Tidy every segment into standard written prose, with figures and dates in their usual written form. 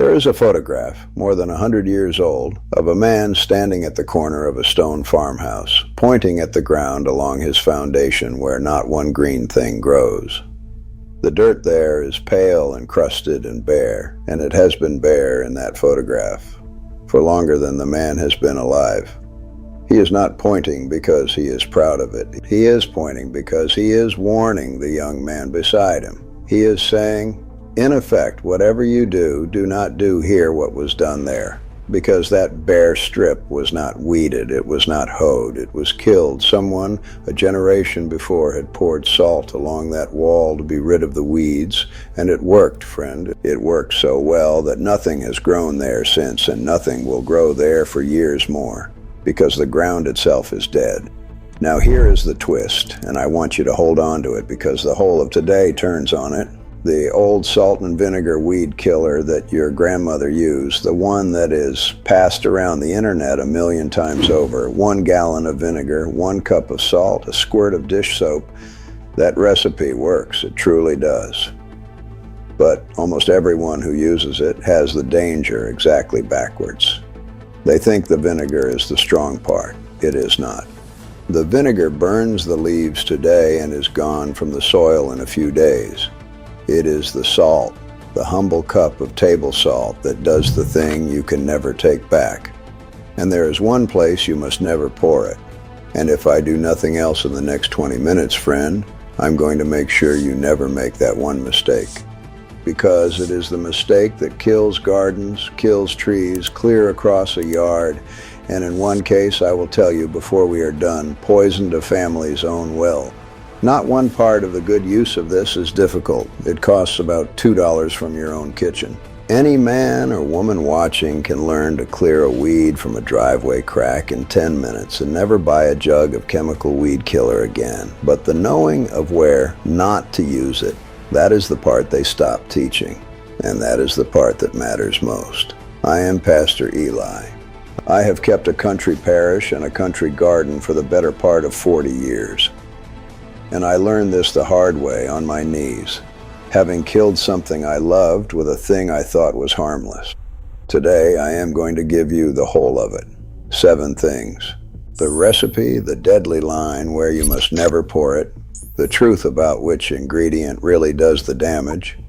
There is a photograph, more than 100 years old, of a man standing at the corner of a stone farmhouse, pointing at the ground along his foundation where not one green thing grows. The dirt there is pale and crusted and bare, and it has been bare in that photograph for longer than the man has been alive. He is not pointing because he is proud of it. He is pointing because he is warning the young man beside him. He is saying, in effect, whatever you do, do not do here what was done there, because that bare strip was not weeded, it was not hoed, it was killed. Someone a generation before had poured salt along that wall to be rid of the weeds, and it worked, friend. It worked so well that nothing has grown there since, and nothing will grow there for years more, because the ground itself is dead. Now here is the twist, and I want you to hold on to it because the whole of today turns on it. The old salt and vinegar weed killer that your grandmother used, the one that is passed around the internet 1,000,000 times over, 1 gallon of vinegar, 1 cup of salt, a squirt of dish soap, that recipe works, it truly does. But almost everyone who uses it has the danger exactly backwards. They think the vinegar is the strong part. It is not. The vinegar burns the leaves today and is gone from the soil in a few days. It is the salt, the humble cup of table salt that does the thing you can never take back. And there is one place you must never pour it. And if I do nothing else in the next 20 minutes, friend, I'm going to make sure you never make that one mistake. Because it is the mistake that kills gardens, kills trees clear across a yard, and in one case, I will tell you before we are done, poisoned a family's own well. Not one part of the good use of this is difficult. It costs about $2 from your own kitchen. Any man or woman watching can learn to clear a weed from a driveway crack in 10 minutes and never buy a jug of chemical weed killer again. But the knowing of where not to use it, that is the part they stop teaching, and that is the part that matters most. I am Pastor Eli. I have kept a country parish and a country garden for the better part of 40 years. And I learned this the hard way on my knees, having killed something I loved with a thing I thought was harmless. Today, I am going to give you the whole of it. 7 things. The recipe, the deadly line where you must never pour it, the truth about which ingredient really does the damage,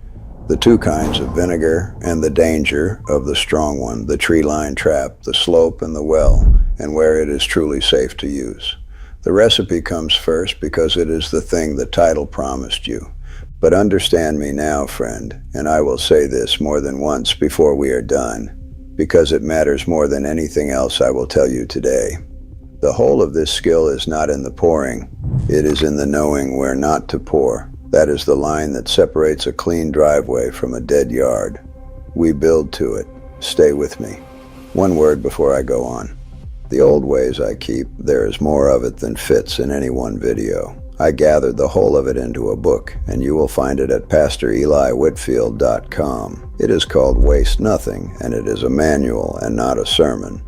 the 2 kinds of vinegar, and the danger of the strong one, the tree line trap, the slope, and the well, and where it is truly safe to use. The recipe comes first because it is the thing the title promised you. But understand me now, friend, and I will say this more than once before we are done, because it matters more than anything else I will tell you today. The whole of this skill is not in the pouring. It is in the knowing where not to pour. That is the line that separates a clean driveway from a dead yard. We build to it. Stay with me. One word before I go on. The old ways I keep, there is more of it than fits in any one video. I gathered the whole of it into a book, and you will find it at PastorEliWhitfield.com. It is called Waste Nothing, and it is a manual and not a sermon,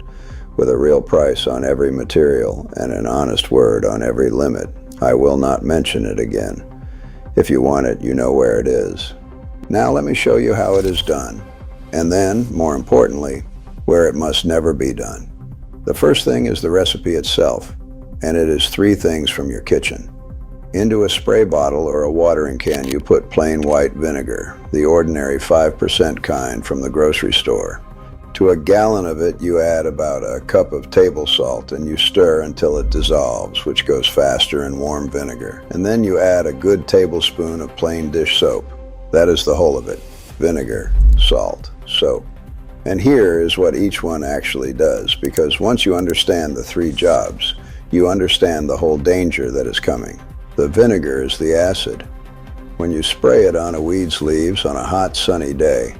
with a real price on every material and an honest word on every limit. I will not mention it again. If you want it, you know where it is. Now let me show you how it is done, and then, more importantly, where it must never be done. The first thing is the recipe itself, and it is 3 things from your kitchen. Into a spray bottle or a watering can, you put plain white vinegar, the ordinary 5% kind from the grocery store. To a gallon of it, you add about a cup of table salt, and you stir until it dissolves, which goes faster in warm vinegar. And then you add a good tablespoon of plain dish soap. That is the whole of it. Vinegar, salt, soap. And here is what each one actually does, because once you understand the 3 jobs, you understand the whole danger that is coming. The vinegar is the acid. When you spray it on a weed's leaves on a hot, sunny day,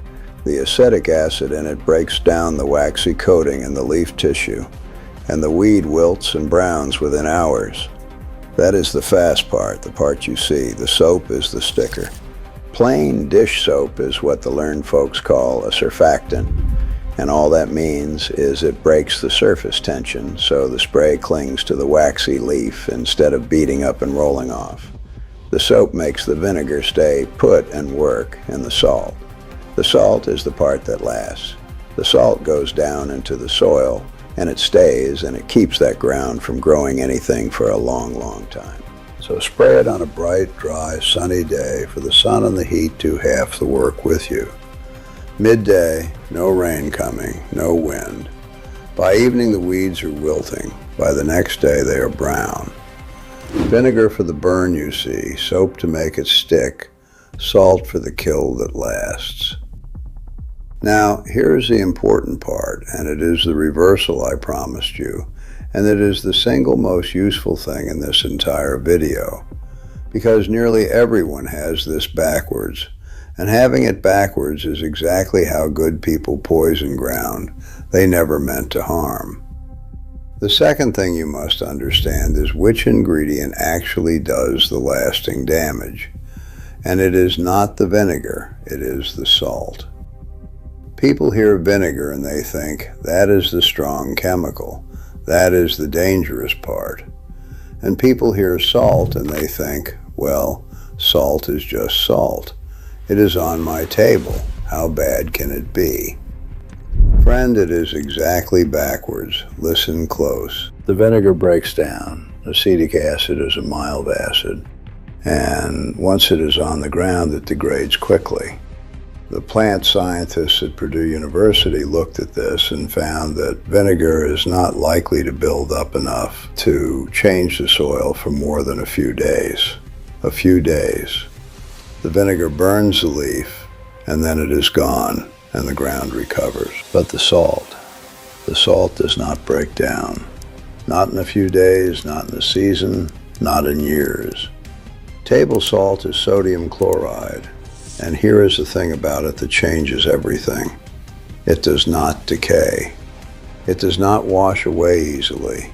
the acetic acid in it breaks down the waxy coating in the leaf tissue, and the weed wilts and browns within hours. That is the fast part, the part you see. The soap is the sticker. Plain dish soap is what the learned folks call a surfactant, and all that means is it breaks the surface tension so the spray clings to the waxy leaf instead of beating up and rolling off. The soap makes the vinegar stay put and work, and the salt. The salt is the part that lasts. The salt goes down into the soil, and it stays, and it keeps that ground from growing anything for a long, long time. So spray it on a bright, dry, sunny day, for the sun and the heat do half the work with you. Midday, no rain coming, no wind. By evening the weeds are wilting. By the next day they are brown. Vinegar for the burn you see, soap to make it stick, salt for the kill that lasts. Now, here's the important part, and it is the reversal I promised you, and it is the single most useful thing in this entire video, because nearly everyone has this backwards, and having it backwards is exactly how good people poison ground they never meant to harm. The second thing you must understand is which ingredient actually does the lasting damage, and it is not the vinegar, it is the salt. People hear vinegar and they think, that is the strong chemical, that is the dangerous part. And people hear salt and they think, well, salt is just salt. It is on my table. How bad can it be? Friend, it is exactly backwards. Listen close. The vinegar breaks down. Acetic acid is a mild acid. And once it is on the ground, it degrades quickly. The plant scientists at Purdue University looked at this and found that vinegar is not likely to build up enough to change the soil for more than a few days. A few days. The vinegar burns the leaf, and then it is gone, and the ground recovers. But the salt does not break down. Not in a few days, not in a season, not in years. Table salt is sodium chloride. And here is the thing about it that changes everything. It does not decay. It does not wash away easily.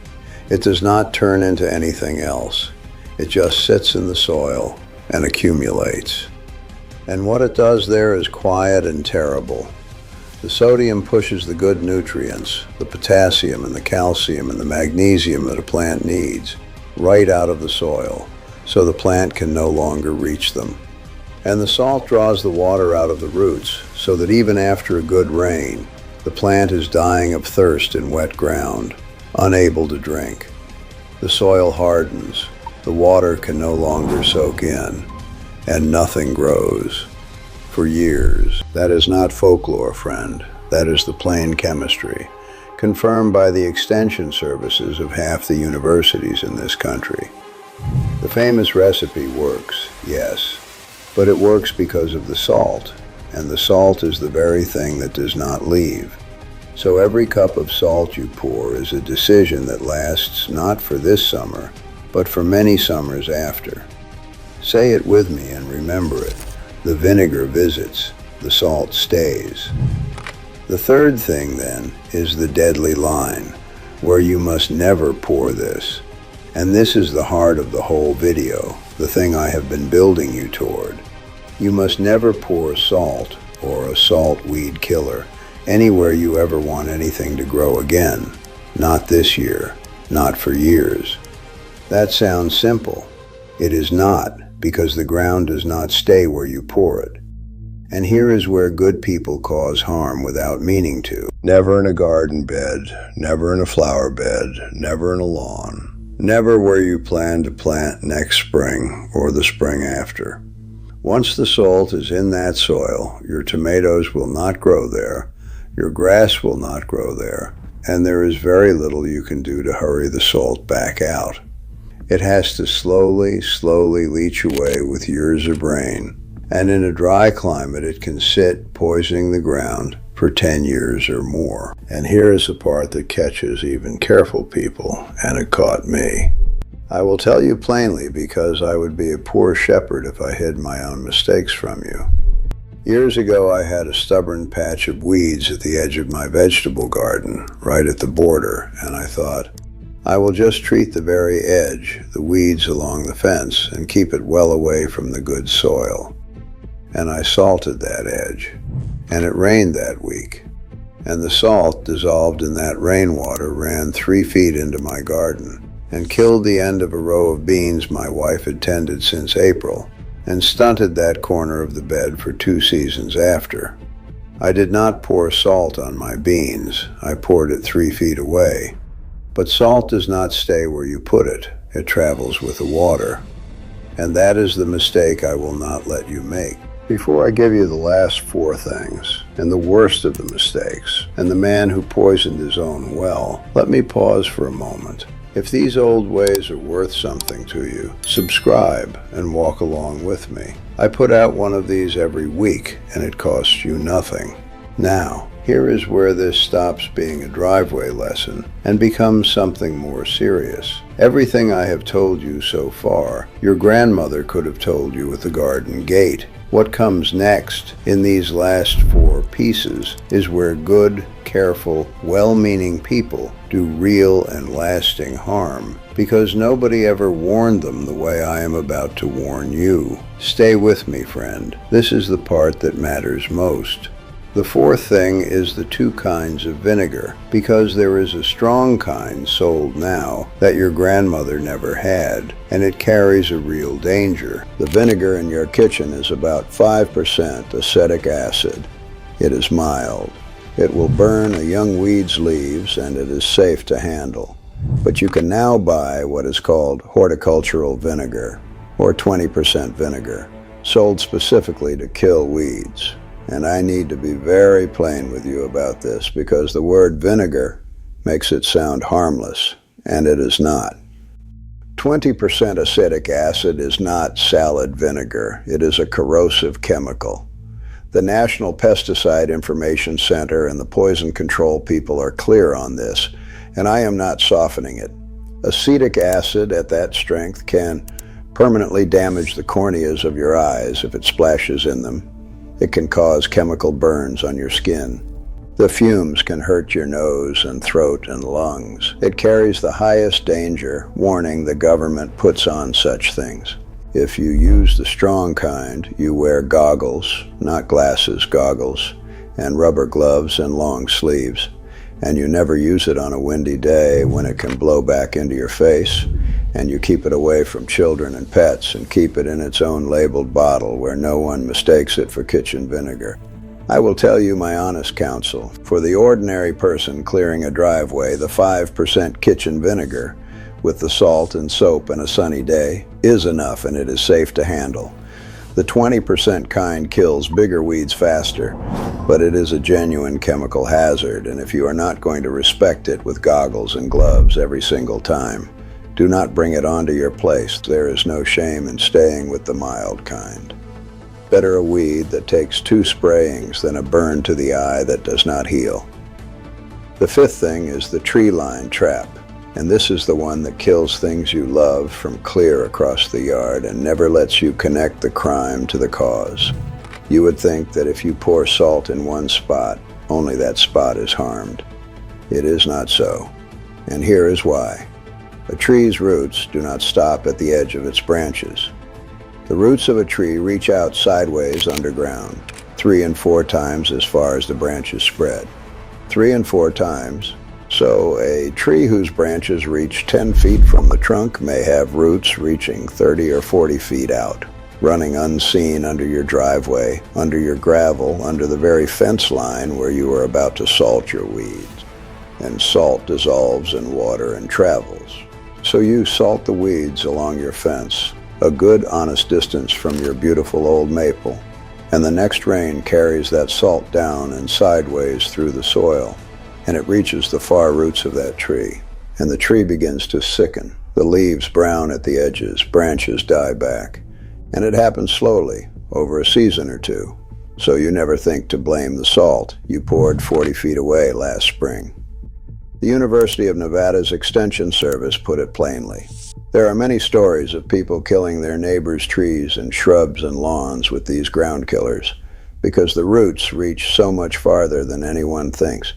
It does not turn into anything else. It just sits in the soil and accumulates. And what it does there is quiet and terrible. The sodium pushes the good nutrients, the potassium and the calcium and the magnesium that a plant needs, right out of the soil, so the plant can no longer reach them. And the salt draws the water out of the roots, so that even after a good rain, the plant is dying of thirst in wet ground, unable to drink. The soil hardens, the water can no longer soak in, and nothing grows. For years. That is not folklore, friend. That is the plain chemistry, confirmed by the extension services of half the universities in this country. The famous recipe works, yes. But it works because of the salt, and the salt is the very thing that does not leave. So every cup of salt you pour is a decision that lasts not for this summer, but for many summers after. Say it with me and remember it. The vinegar visits, the salt stays. The third thing, then, is the deadly line, where you must never pour this. And this is the heart of the whole video, the thing I have been building you toward. You must never pour salt or a salt weed killer anywhere you ever want anything to grow again. Not this year, not for years. That sounds simple. It is not, because the ground does not stay where you pour it. And here is where good people cause harm without meaning to. Never in a garden bed, never in a flower bed, never in a lawn. Never where you plan to plant next spring or the spring after. Once the salt is in that soil, your tomatoes will not grow there, your grass will not grow there, and there is very little you can do to hurry the salt back out. It has to slowly leach away with years of rain, and in a dry climate it can sit poisoning the ground for 10 years or more. And here is the part that catches even careful people, and it caught me. I will tell you plainly because I would be a poor shepherd if I hid my own mistakes from you. Years ago I had a stubborn patch of weeds at the edge of my vegetable garden, right at the border, and I thought, I will just treat the very edge, the weeds along the fence, and keep it well away from the good soil. And I salted that edge. And it rained that week, and the salt dissolved in that rainwater ran 3 feet into my garden and killed the end of a row of beans my wife had tended since April, and stunted that corner of the bed for 2 seasons after. I did not pour salt on my beans. I poured it 3 feet away. But salt does not stay where you put it. It travels with the water. And that is the mistake I will not let you make. Before I give you the last 4 things, and the worst of the mistakes, and the man who poisoned his own well, let me pause for a moment. If these old ways are worth something to you, subscribe and walk along with me. I put out one of these every week, and it costs you nothing. Now, here is where this stops being a driveway lesson and becomes something more serious. Everything I have told you so far, your grandmother could have told you at the garden gate. What comes next in these last 4 pieces is where good, careful, well-meaning people do real and lasting harm, because nobody ever warned them the way I am about to warn you. Stay with me, friend. This is the part that matters most. The 4th thing is the 2 kinds of vinegar, because there is a strong kind sold now that your grandmother never had, and it carries a real danger. The vinegar in your kitchen is about 5% acetic acid. It is mild. It will burn a young weed's leaves, and it is safe to handle. But you can now buy what is called horticultural vinegar, or 20% vinegar, sold specifically to kill weeds. And I need to be very plain with you about this, because the word vinegar makes it sound harmless, and it is not. 20% acetic acid is not salad vinegar. It is a corrosive chemical. The National Pesticide Information Center and the poison control people are clear on this, and I am not softening it. Acetic acid at that strength can permanently damage the corneas of your eyes if it splashes in them. It can cause chemical burns on your skin. The fumes can hurt your nose and throat and lungs. It carries the highest danger warning the government puts on such things. If you use the strong kind, you wear goggles, not glasses, goggles, and rubber gloves and long sleeves. And you never use it on a windy day when it can blow back into your face, and you keep it away from children and pets and keep it in its own labeled bottle where no one mistakes it for kitchen vinegar. I will tell you my honest counsel. For the ordinary person clearing a driveway, the 5% kitchen vinegar with the salt and soap and a sunny day is enough, and it is safe to handle. The 20% kind kills bigger weeds faster, but it is a genuine chemical hazard, and if you are not going to respect it with goggles and gloves every single time, do not bring it onto your place. There is no shame in staying with the mild kind. Better a weed that takes 2 sprayings than a burn to the eye that does not heal. The 5th thing is the tree line trap. And this is the one that kills things you love from clear across the yard and never lets you connect the crime to the cause. You would think that if you pour salt in one spot, only that spot is harmed. It is not so. And here is why. A tree's roots do not stop at the edge of its branches. The roots of a tree reach out sideways underground, 3 and 4 times as far as the branches spread. 3 and 4 times. So a tree whose branches reach 10 feet from the trunk may have roots reaching 30 or 40 feet out, running unseen under your driveway, under your gravel, under the very fence line where you are about to salt your weeds. And salt dissolves in water and travels. So you salt the weeds along your fence, a good honest distance from your beautiful old maple, and the next rain carries that salt down and sideways through the soil, and it reaches the far roots of that tree, and the tree begins to sicken. The leaves brown at the edges, branches die back, and it happens slowly, over a season or 2. So you never think to blame the salt you poured 40 feet away last spring. The University of Nevada's Extension Service put it plainly. There are many stories of people killing their neighbors' trees and shrubs and lawns with these ground killers, because the roots reach so much farther than anyone thinks.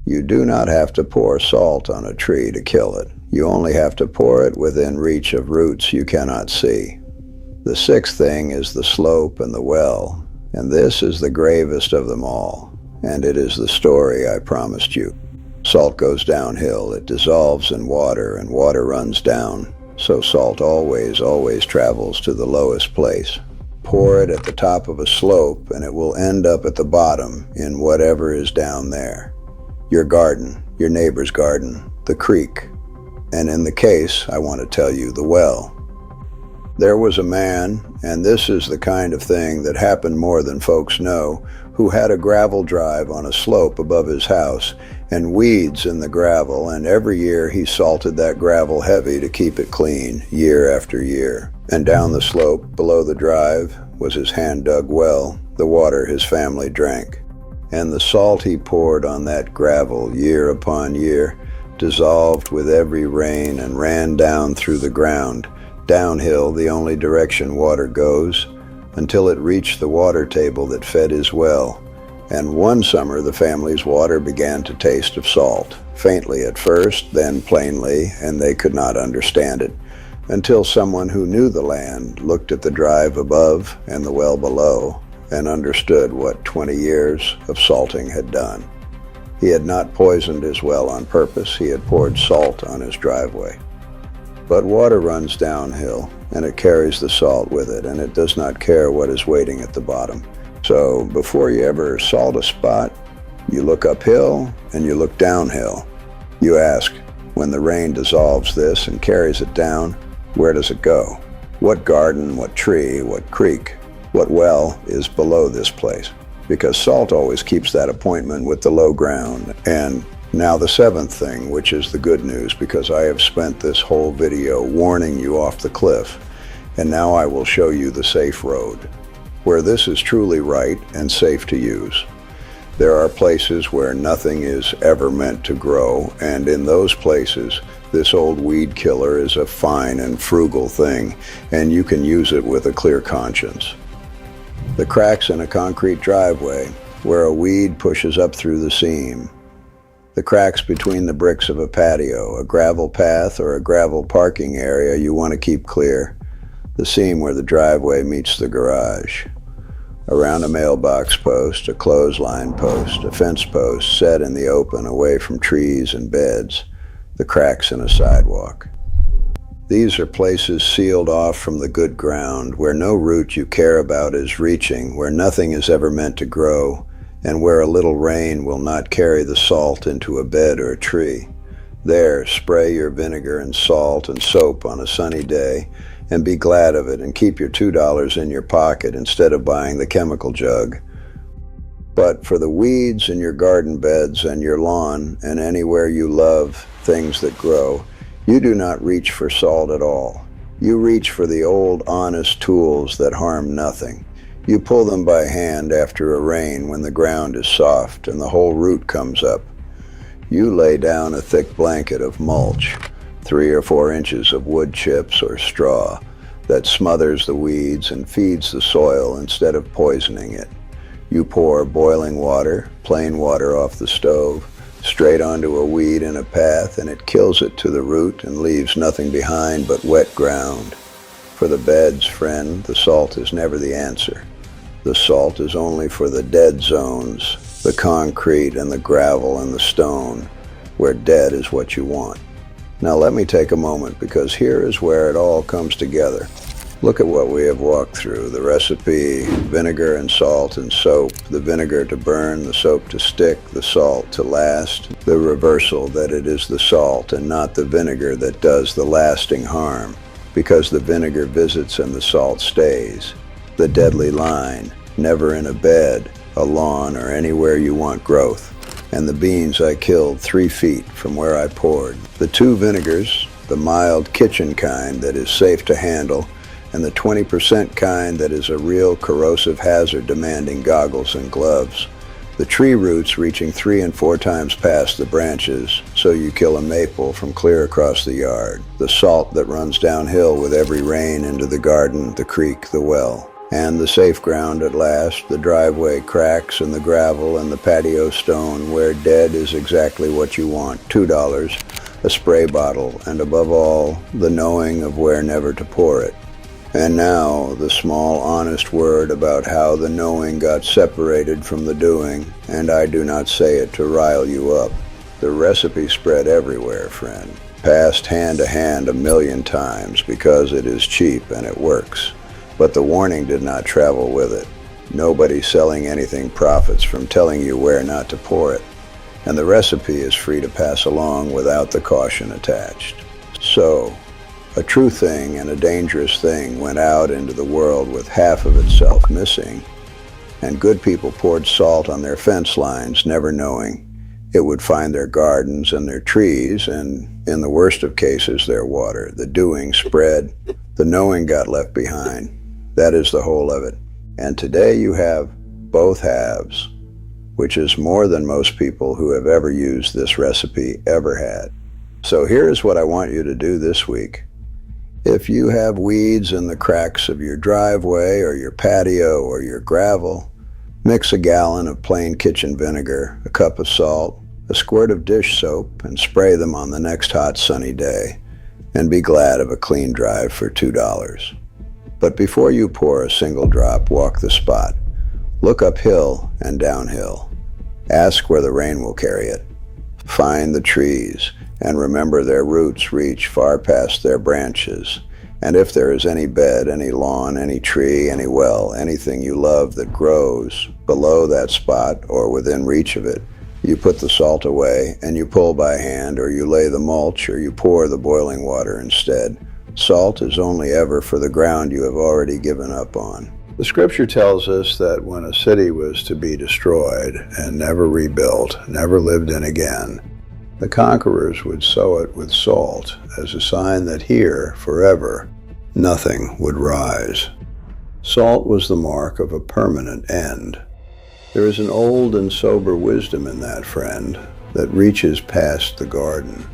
You do not have to pour salt on a tree to kill it. You only have to pour it within reach of roots you cannot see. The 6th thing is the slope and the well, and this is the gravest of them all, and it is the story I promised you. Salt goes downhill, it dissolves in water, and water runs down, so salt always travels to the lowest place. Pour it at the top of a slope, and it will end up at the bottom in whatever is down there. Your garden, your neighbor's garden, the creek, and in the case, I want to tell you, the well. There was a man, and this is the kind of thing that happened more than folks know, who had a gravel drive on a slope above his house and weeds in the gravel, and every year he salted that gravel heavy to keep it clean, year after year. And down the slope, below the drive, was his hand-dug well, the water his family drank. And the salt he poured on that gravel year upon year dissolved with every rain and ran down through the ground, downhill the only direction water goes, until it reached the water table that fed his well. And one summer the family's water began to taste of salt, faintly at first, then plainly, and they could not understand it, until someone who knew the land looked at the drive above and the well below and understood what 20 years of salting had done. He had not poisoned his well on purpose, he had poured salt on his driveway. But water runs downhill, and it carries the salt with it, and it does not care what is waiting at the bottom. So before you ever salt a spot, you look uphill and you look downhill. You ask, when the rain dissolves this and carries it down, where does it go? What garden, what tree, what creek, what well is below this place? Because salt always keeps that appointment with the low ground. And now the seventh thing, which is the good news, because I have spent this whole video warning you off the cliff, and now I will show you the safe road, where this is truly right and safe to use. There are places where nothing is ever meant to grow, and in those places, this old weed killer is a fine and frugal thing, and you can use it with a clear conscience. The cracks in a concrete driveway, where a weed pushes up through the seam. The cracks between the bricks of a patio, a gravel path, or a gravel parking area you want to keep clear. The seam where the driveway meets the garage. Around a mailbox post, a clothesline post, a fence post set in the open away from trees and beds. The cracks in a sidewalk. These are places sealed off from the good ground, where no root you care about is reaching, where nothing is ever meant to grow, and where a little rain will not carry the salt into a bed or a tree. There, spray your vinegar and salt and soap on a sunny day, and be glad of it, and keep your $2 in your pocket instead of buying the chemical jug. But for the weeds in your garden beds and your lawn, and anywhere you love things that grow, you do not reach for salt at all. You reach for the old, honest tools that harm nothing. You pull them by hand after a rain when the ground is soft and the whole root comes up. You lay down a thick blanket of mulch, 3 or 4 inches of wood chips or straw, that smothers the weeds and feeds the soil instead of poisoning it. You pour boiling water, plain water off the stove, straight onto a weed in a path, and it kills it to the root and leaves nothing behind but wet ground. For the beds, friend, the salt is never the answer. The salt is only for the dead zones, the concrete and the gravel and the stone, where dead is what you want. Now let me take a moment, because here is where it all comes together. Look at what we have walked through. The recipe, vinegar and salt and soap, the vinegar to burn, the soap to stick, the salt to last, the reversal that it is the salt and not the vinegar that does the lasting harm, because the vinegar visits and the salt stays. The deadly line, never in a bed, a lawn, or anywhere you want growth. And the beans I killed 3 feet from where I poured. The 2 vinegars, the mild kitchen kind that is safe to handle, and the 20% kind that is a real corrosive hazard demanding goggles and gloves. The tree roots reaching 3 and 4 times past the branches, so you kill a maple from clear across the yard. The salt that runs downhill with every rain into the garden, the creek, the well. And the safe ground at last, the driveway cracks and the gravel and the patio stone, where dead is exactly what you want. $2, a spray bottle, and above all, the knowing of where never to pour it. And now, the small honest word about how the knowing got separated from the doing, and I do not say it to rile you up. The recipe spread everywhere, friend, passed hand to hand 1,000,000 times because it is cheap and it works. But the warning did not travel with it. Nobody selling anything profits from telling you where not to pour it, and the recipe is free to pass along without the caution attached. So, a true thing and a dangerous thing went out into the world with half of itself missing, and good people poured salt on their fence lines, never knowing it would find their gardens and their trees, and in the worst of cases, their water. The doing spread, the knowing got left behind. That is the whole of it. And today you have both halves, which is more than most people who have ever used this recipe ever had. So here is what I want you to do this week. If you have weeds in the cracks of your driveway or your patio or your gravel, mix a gallon of plain kitchen vinegar, a cup of salt, a squirt of dish soap, and spray them on the next hot sunny day, and be glad of a clean drive for $2. But before you pour a single drop, walk the spot. Look uphill and downhill. Ask where the rain will carry it. Find the trees, and remember their roots reach far past their branches. And if there is any bed, any lawn, any tree, any well, anything you love that grows below that spot or within reach of it, you put the salt away, and you pull by hand, or you lay the mulch, or you pour the boiling water instead. Salt is only ever for the ground you have already given up on. The scripture tells us that when a city was to be destroyed and never rebuilt, never lived in again, the conquerors would sow it with salt as a sign that here, forever, nothing would rise. Salt was the mark of a permanent end. There is an old and sober wisdom in that, friend, that reaches past the garden.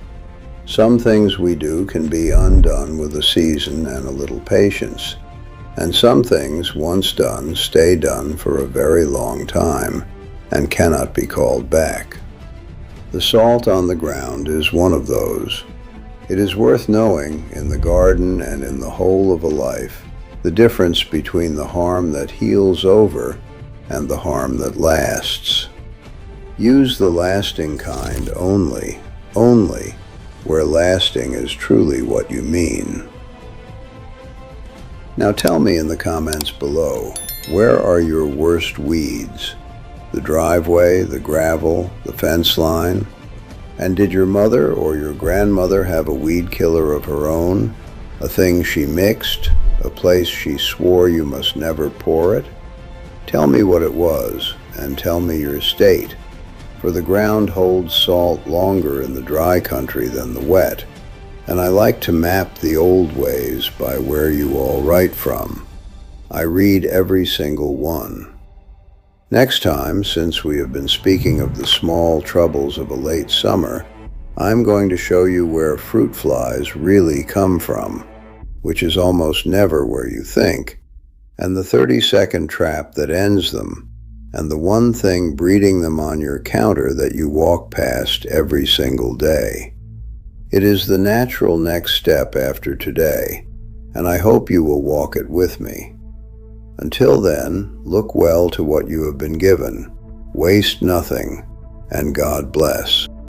Some things we do can be undone with a season and a little patience, and some things, once done, stay done for a very long time and cannot be called back. The salt on the ground is one of those. It is worth knowing, in the garden and in the whole of a life, the difference between the harm that heals over and the harm that lasts. Use the lasting kind only where lasting is truly what you mean. Now tell me in the comments below, where are your worst weeds? The driveway, the gravel, the fence line? And did your mother or your grandmother have a weed killer of her own? A thing she mixed? A place she swore you must never pour it? Tell me what it was, and tell me your state, for the ground holds salt longer in the dry country than the wet, and I like to map the old ways by where you all write from. I read every single one. Next time, since we have been speaking of the small troubles of a late summer, I'm going to show you where fruit flies really come from, which is almost never where you think, and the 30-second trap that ends them, and the one thing breeding them on your counter that you walk past every single day. It is the natural next step after today, and I hope you will walk it with me. Until then, look well to what you have been given, waste nothing, and God bless.